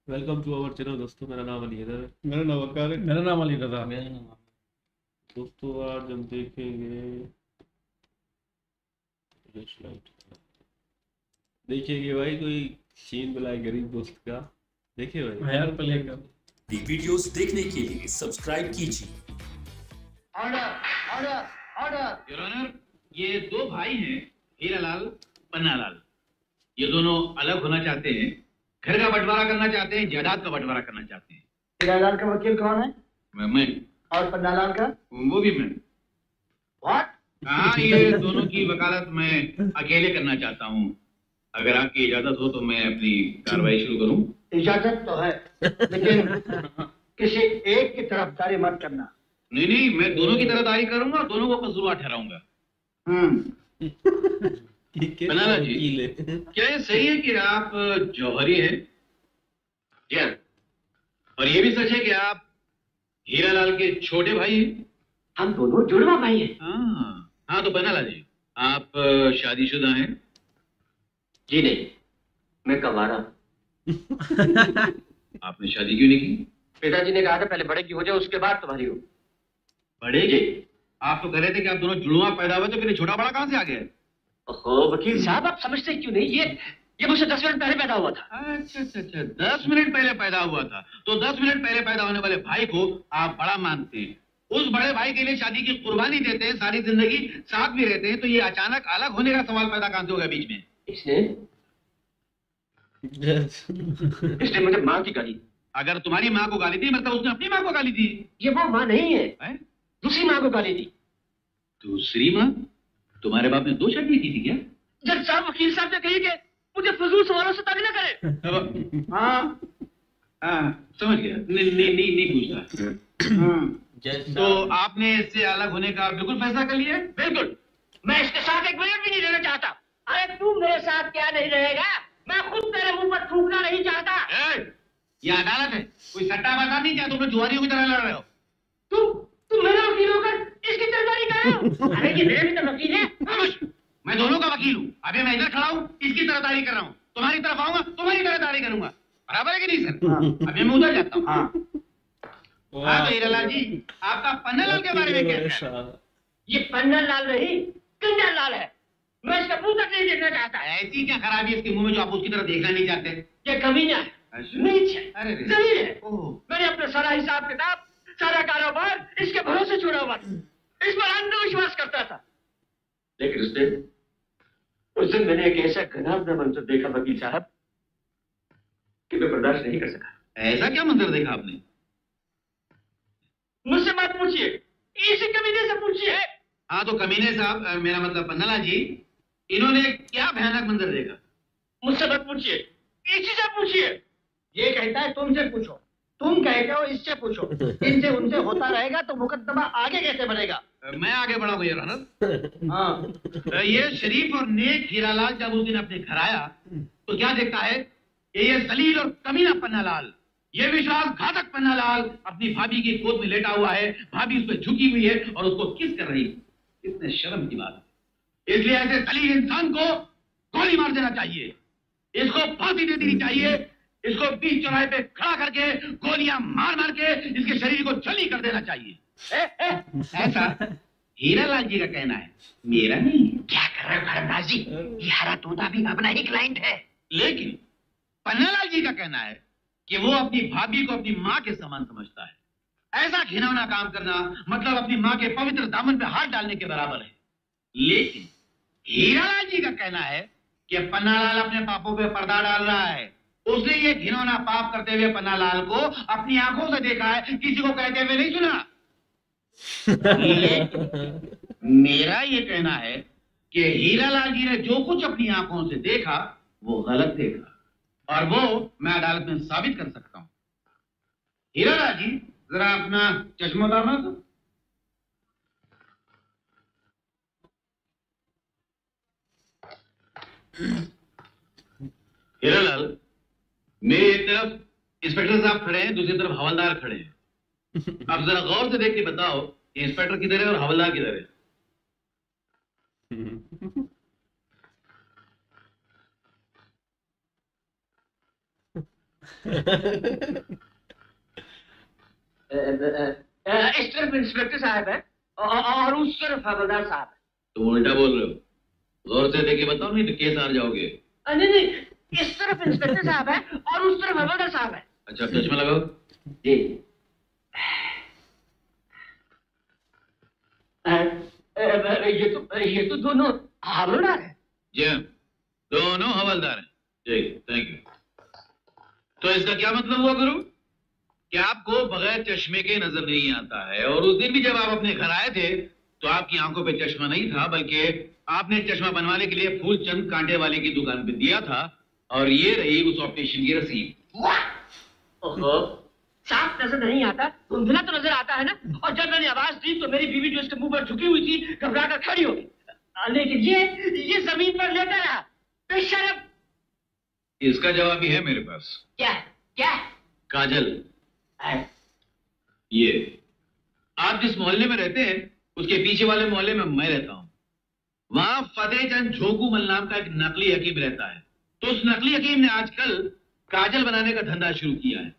Welcome to our channel दोस्तों। मेरा नाम अली हैदर है। मेरा नाम वकार है। मेरा नाम अली रजा। मेरा नाम दोस्तों आज हम देखेंगे फ्लैशलाइट। देखेंगे भाई कोई सीन बुलाए गरीब दोस्त का। देखे भाई यार प्ले कर। वीडियोस देखने के लिए सब्सक्राइब कीजिए। Order order order. Your honour, ये दो भाई हैं, हीरालाल, पन्नालाल। ये दोनों अलग होना चाहते हैं, घर का बंटवारा करना चाहते हैं, जायदाद का बंटवारा करना चाहते हैं। हीरालाल का वकील कौन है? मैं और पन्नालाल का? वो भी मैं। व्हाट? हाँ, ये दोनों की वकालत मैं अकेले करना चाहता हूँ। अगर आपकी इजाजत हो तो मैं अपनी कार्रवाई शुरू करूँ। इजाजत तो है, लेकिन किसी एक की तरफदारी मत करना। नहीं नहीं, मैं दोनों की तरफदारी करूंगा, दोनों को कसूरवार ठहराऊंगा। पन्नालाल जी, वकील है। क्या ये सही है कि आप जौहरी हैं? जी हाँ। और ये भी सच है कि आप हीरालाल के छोटे भाई हैं? हम दोनों जुड़वा भाई हैं। हाँ हाँ, तो पन्नालाल जी, आप शादीशुदा हैं? जी नहीं, मैं कवारा। आपने शादी क्यों नहीं की? पिताजी ने कहा था पहले बड़े की हो जाए, उसके बाद तुम्हारी हो। बड़े जी, आप तो कह रहे थे कि आप दोनों जुड़वा पैदा हुए, तो फिर ये छोटा बड़ा कहाँ से आ गया? ओहो वकील साहब, आप समझते क्यों नहीं? ये मुझसे 10 मिनट पहले पैदा हुआ था। अच्छा अच्छा अच्छा, 10 मिनट पहले पैदा हुआ था। तो 10 मिनट पहले पैदा होने वाले भाई को आप बड़ा मानते हैं, उस बड़े भाई के लिए शादी की कुर्बानी देते हैं, सारी जिंदगी साथ भी रहते हैं, तो ये अचानक अलग होने का सवाल पैदा कहाँ से होगा बीच में? इसने मुझे माँ की गाली। अगर तुम्हारी माँ को गाली दी, मतलब उसने अपनी माँ को गाली दी। ये वो माँ नहीं है, है? दूसरी माँ को गाली दी। दूसरी माँ? तुम्हारे बाप ने 2 शादी की थी क्या? जज साहब, वकील साहब ने कही कि मुझे फजूल सवालों से तंग न करे। हाँ हाँ, समझ गया। नहीं पूछता। तो आपने इससे अलग होने का बिल्कुल फैसला कर लिया? बिल्कुल। मैं इसके साथ एक मिनट भी नहीं रहना चाहता। अरे तू मेरे साथ क्या नहीं रहेगा, मैं खुद तेरे मुंह पर थूकना नहीं चाहता। ये अदालत है, कोई सट्टा बाजार नहीं, क्या तुम लोग जुआरियों की तरह लड़ रहे हो? तुम मेरा वकील होकर इसकी तरफदारी कर रहे हो। अरे ये मेरे भी तो वकील है। खामोश! मैं दोनों का वकील हूँ। अभी मैं इधर खड़ा हूँ, इसकी तरफदारी कर रहा हूँ। तुम्हारी तरफ आऊंगा, तुम्हारी तरफदारी करूंगा। बराबर है कि नहीं सर? अभी मैं उधर जाता हूँ। हाँ तो हीरालाल जी, आपका पन्नालाल के बारे में क्या ख्याल है? ये पन्नालाल नहीं, कंजरलाल है। मैं इसका मुंह तक नहीं देखना चाहता। ऐसी क्या खराबी है इसके मुंह में जो आप उसकी तरफ देखना नहीं चाहते? ये कमीना है, अच्छा। नीच है, अरे रे। जलील है। ओह। मैंने अपना सारा हिसाब किताब, सारा कारोबार इसके भरोसे छोड़ा हुआ था। इस पर अंधविश्वास करता था। लेकिन उस दिन मैंने एक ऐसा घिनौना मंजर देखा वकील साहब कि मैं बर्दाश्त नहीं कर सका। ऐसा क्या मंजर देखा आपने? मुझसे मत पूछिए, इसी कमीने से पूछिए। हाँ तो कमीने साहब, मेरा मतलब पन्नालाल जी, इन्होंने क्या भयानक मंजर देखा? मुझसे मत पूछिए, इसी से पूछिए। ये कहता है तुमसे पूछो, तुम कहते हो इससे पूछो। इनसे उनसे होता रहेगा तो मुकदमा आगे कैसे बढ़ेगा? मैं आगे बढ़ाऊंगा योर ऑनर। हाँ, ये शरीफ और नेक हीरालाल जब उस दिन अपने घर आया तो क्या देखता है कि ये जलील और कमीना पन्नालाल, ये विश्वासघातक पन्नालाल अपनी भाभी की गोद में लेटा हुआ है, भाभी उस पर झुकी हुई है और उसको किस कर रही है। कितने शर्म की बात है। इसलिए ऐसे जलील इंसान को गोली मार देना चाहिए, इसको फांसी दे देनी चाहिए, इसको बीच चौराहे पे खड़ा करके गोलियां मार मार के इसके शरीर को छली कर देना चाहिए। ऐसा हीरालाल जी का कहना है, मेरा नहीं। क्या कर रहे हो धर्मराज जी? ये हरा तोता भी अपना ही क्लाइंट है। लेकिन पन्नालाल जी का कहना है कि वो अपनी भाभी को अपनी माँ के समान समझता है। ऐसा घिनौना काम करना मतलब अपनी माँ के पवित्र दामन पे हाथ डालने के बराबर है। लेकिन हीरालाल जी का कहना है कि पन्नालाल अपने पापों पे पर्दा डाल रहा है। उसने ये घिनौना पाप करते हुए पन्नालाल को अपनी आंखों से देखा है, किसी को कहते हुए नहीं सुना। मेरा ये कहना है कि हीरालाल जी ने जो कुछ अपनी आंखों से देखा वो गलत देखा, और वो मैं अदालत में साबित कर सकता हूं। हीरालाल जी, जरा अपना चश्मा उतारना तो। हीरालाल, मेरी एक तरफ इंस्पेक्टर साहब खड़े हैं, दूसरी तरफ हवलदार खड़े हैं। अब जरा गौर से देख के बताओ कि इंस्पेक्टर किधर है और हवलदार किधर है? इस तरफ इंस्पेक्टर साहब है और उस तरफ हवलदार साहब है। तुम उल्टा बोल रहे हो, गौर से देखे बताओ, नहीं तो केस हार जाओगे। नहीं नहीं, इस तरफ इंस्पेक्टर साहब है और उस तरफ हवलदार साहब है। अच्छा, चश्मा लगाओ। जी। ये तो दोनों हवलदार है। जी हाँ, दोनों हवलदार हैं। ठीक, थैंक यू। तो इसका क्या मतलब हुआ गुरु कि आपको बगैर चश्मे के नजर नहीं आता है, और उस दिन भी जब आप अपने घर आए थे तो आपकी आंखों पे चश्मा नहीं था, बल्कि आपने चश्मा बनवाने के लिए फूलचंद कांटे वाले की दुकान पे दिया था, और ये रही उस ऑपरेशन की रसीद। ओहो, साफ नजर नहीं आता, धुंधला तो नजर आता है ना। और जब मैंने आवाज दी तो मेरी बीवी जो इसके मुंह पर झुकी हुई थी घबरा कर खड़ी हो गई, लेकिन ये जमीन पर लेटा रहा बेशर्म। इसका जवाब भी है मेरे पास। क्या क्या? काजल, ये आप जिस मोहल्ले में रहते हैं उसके पीछे वाले मोहल्ले में मैं रहता हूं। वहां फतेहचंद झोंकू मल नाम का एक नकली हकीम रहता है। तो उस नकली हकीम ने आजकल काजल बनाने का धंधा शुरू किया है।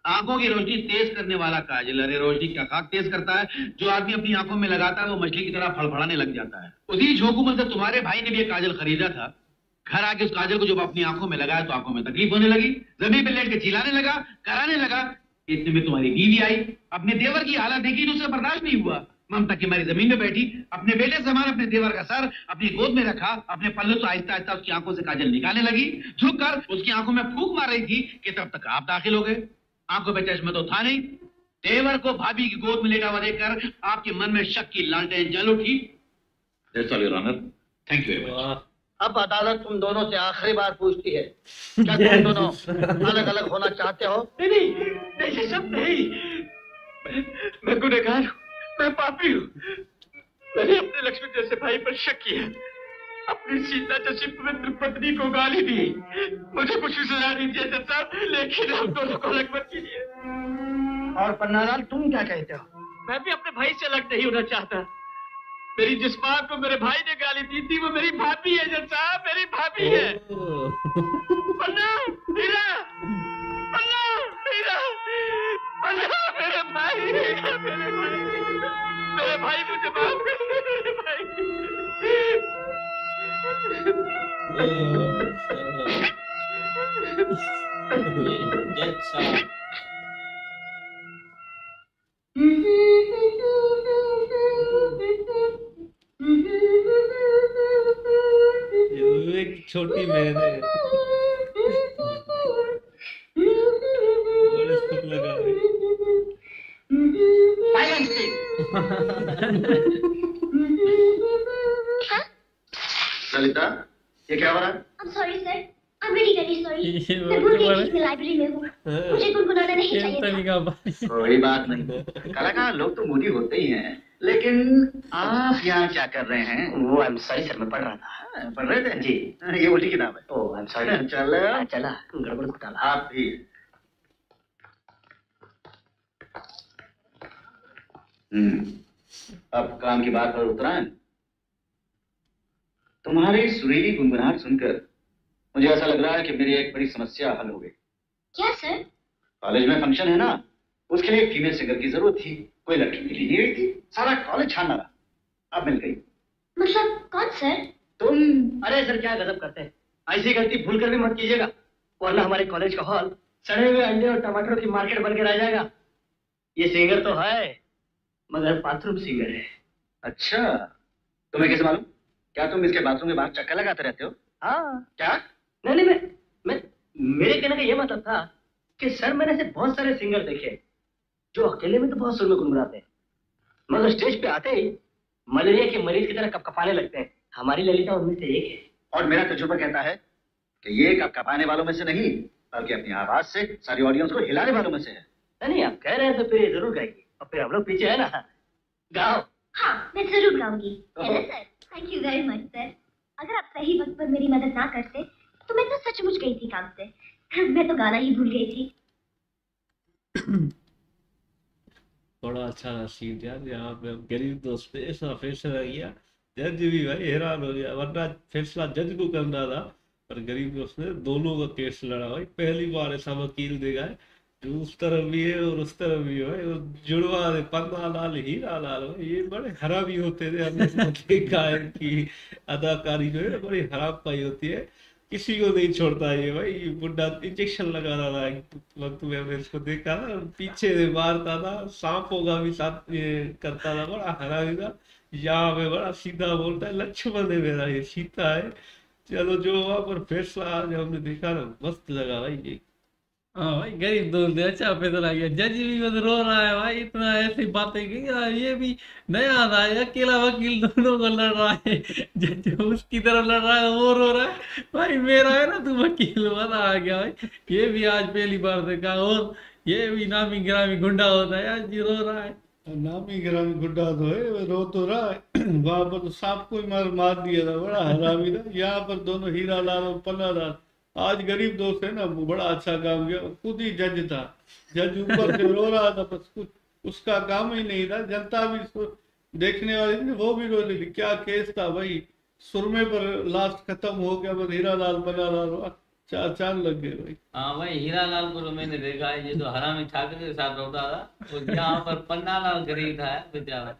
आंखों की रोशनी तेज करने वाला काजल। अरे रोशनी क्या खाक तेज करता है, जो आदमी अपनी आंखों में लगाता है वो मछली की तरह फड़फड़ाने लग जाता है। उसी झोंकू मल से तुम्हारे भाई ने भी एक काजल खरीदा था। घर आके उस काजल को जब अपनी आंखों में लगाया तो आंखों में तकलीफ होने लगी, जमीन पर लेट के चिल्लाने लगा, कराने लगा। इतने में तुम्हारी बीवी आई, अपने देवर की हालत देखी तो उसे बर्दाश्त नहीं हुआ। ममता की मारी जमीन में बैठी, अपने बेटे समान अपने देवर का सर अपनी गोद में रखा, अपने पल्लू से आहिस्ता आहिस्ता उसकी आंखों से काजल निकालने लगी। झुक कर उसकी आंखों में फूंक मार रही थी कि तब तक आप दाखिल हो गए। आंखों पे चश्मा तो था नहीं। देवर को भाभी की गोद में लेटा हुआ देखकर आपके मन में शक की लालटेन जल उठी। Thank you very much. अब अदालत तुम दोनों से आखिरी बार पूछती है, क्या तुम दोनों अलग अलग होना चाहते हो? नहीं नहीं, ये सब नहीं। मैं गुनहगार हूँ, मैं पापी हूँ। मैंने अपने लक्ष्मी जैसे भाई पर शक किया, अपनी सीता जैसी पवित्र पत्नी को गाली दी। मुझे कुछ सजा नहीं दिया जज साहब, लेकिन हम दोनों को अलग मत कीजिए। और पन्नालाल तुम क्या कहते हो? मैं भी अपने भाई से अलग नहीं होना चाहता। मेरी जिस माँ को मेरे भाई ने गाली दी थी वो मेरी भाभी है जज साहब, मेरी भाभी है। पन्ना, हीरा, पन्ना, हीरा, पन्ना, मेरे भाई, मेरे भाई मुझे माफ कर दे, मेरे भाई। जज साहब, ये एक छोटी बहन है, बड़े सुख लगा रही। ललिता, ये क्या हो रहा है? I'm sorry sir, I'm really very sorry. ये मैं भूल गई तुम्हारे- थी कि मैं लाइब्रेरी में हूँ। मुझे गुनगुनाना नहीं चाहिए था। का भाई। कोई बात नहीं, कलाकार लोग तो मूडी होते ही हैं, लेकिन आप यहाँ क्या कर रहे हैं? वो आई एम सॉरी सर, मैं पढ़ रहा था। पढ़ रहे थे जी। ये उल्टी किताब है। ओह आई एम सॉरी। चलो चला गड़बड़ घोटाला। आप भी। अब काम की बात पर उतराएं। तुम्हारी सुरीली गुनगुनाहट सुनकर मुझे ऐसा लग रहा है कि मेरी एक बड़ी समस्या हल हो गई। क्या सर? कॉलेज में फंक्शन है ना, उसके लिए फीमेल सिंगर की जरूरत थी, कोई लड़की मिली नहीं रही थी, सारा कॉलेज छानना रहा, अब मिल गई। मतलब कौन सर? तुम। अरे सर क्या गजब करते हैं, ऐसी गलती भूल कर भी मत कीजिएगा, वरना हमारे कॉलेज का हॉल सड़े हुए अंडे और टमाटरों की मार्केट बन के रह जाएगा। ये सिंगर तो है मगर बाथरूम सिंगर है। अच्छा, तुम्हें कैसे मालूम? क्या तुम इसके बाथरूम के बाहर चक्कर लगाते रहते हो? हाँ। क्या? नहीं नहीं, मैं मेरे कहने का ये मतलब था कि सर मैंने ऐसे बहुत सारे सिंगर देखे जो अकेले में तो बहुत सुर में गुनगुनाते हैं, मगर स्टेज पे आते ही मलेरिया के मरीज की तरह कपकपाने लगते हैं। हमारी ललिता उनमें से एक है। और मेरा तजुर्बा कहता है कि ये कपकपाने वालों में से नहीं, बल्कि अपनी आवाज से सारी ऑडियंस को हिलाने वालों में से है। नहीं आप कह रहे हैं तो फिर ये जरूर गाएगी, और फिर हम लोग पीछे है ना। गाओ। हाँ, मैं जरूर गाऊंगी। है ना sir? Thank you very much sir. अगर आप सही वक्त पर मेरी मदद ना करते तो मैं तो सचमुच गई थी काम से। मैं तो गाना ही भूल गई थी। बड़ा अच्छा सीन यार, यहाँ पे गरीब दोस्त ने ऐसा फैसला किया, जज भी भाई हैरान हो गया, वरना फैसला जज को करना था पर गरीब दोस्त ने दोनों का केस लड़ा भाई। पहली बार ऐसा वकील देखा है जो उस तरफ भी है और उस तरफ भी है। वो जुड़वा दे, पन्ना लाल हीरा लाल भाई, ये बड़े हरामी होते थे। हमने इसको देखा है कि अदाकारी जो है बड़ी हराम पाई होती है, किसी को नहीं छोड़ता ये भाई। ये बुढ़ा इंजेक्शन लगा रहा था एक वक्त में, हमने इसको देखा ना, पीछे से मारता था, सांपों का भी साथ ये करता था, बड़ा हरामी था। यहाँ पे बड़ा सीधा बोलता है, लक्ष्मण है मेरा, ये सीता है। चलो जो वहां पर फैसला आज हमने देखा ना, मस्त लगा भाई ये। हाँ भाई, गरीब दोस्त है, अच्छा फैसला किया। जज भी बस रो रहा है भाई, इतना ऐसी बातें की यार, ये भी नया था, ये अकेला वकील दोनों को लड़ रहा है। जज उसकी तरफ लड़ रहा है, वो रो रहा है भाई, मेरा है ना तू वकील, मजा आ गया भाई। ये भी आज पहली बार देखा। और ये भी नामी गिरामी गुंडा होता है, आज जी रो रहा है। नामी गिरामी गुड्डा तो है, वो रो तो रहा है। वहां पर तो सांप को ही मार दिया था, बड़ा हरामी था। यहाँ पर दोनों हीरा लाल और पन्ना लाल। आज गरीब दोस्त है ना, वो बड़ा अच्छा काम किया, खुद ही जज था। जज ऊपर से रो रहा था, बस कुछ उसका काम ही नहीं था। जनता भी देखने वाली थी, वो भी रो रही थी। क्या केस था भाई, सुरमे पर लास्ट खत्म हो गया, बस हीरा लाल पन्ना लाल चार चांद लग गए भाई। हाँ भाई, हीरा लाल को तो मैंने देखा है, ये तो हरामी ठाकरे के साथ होता था। और यहाँ पर पन्ना लाल गरीब था बेचारा।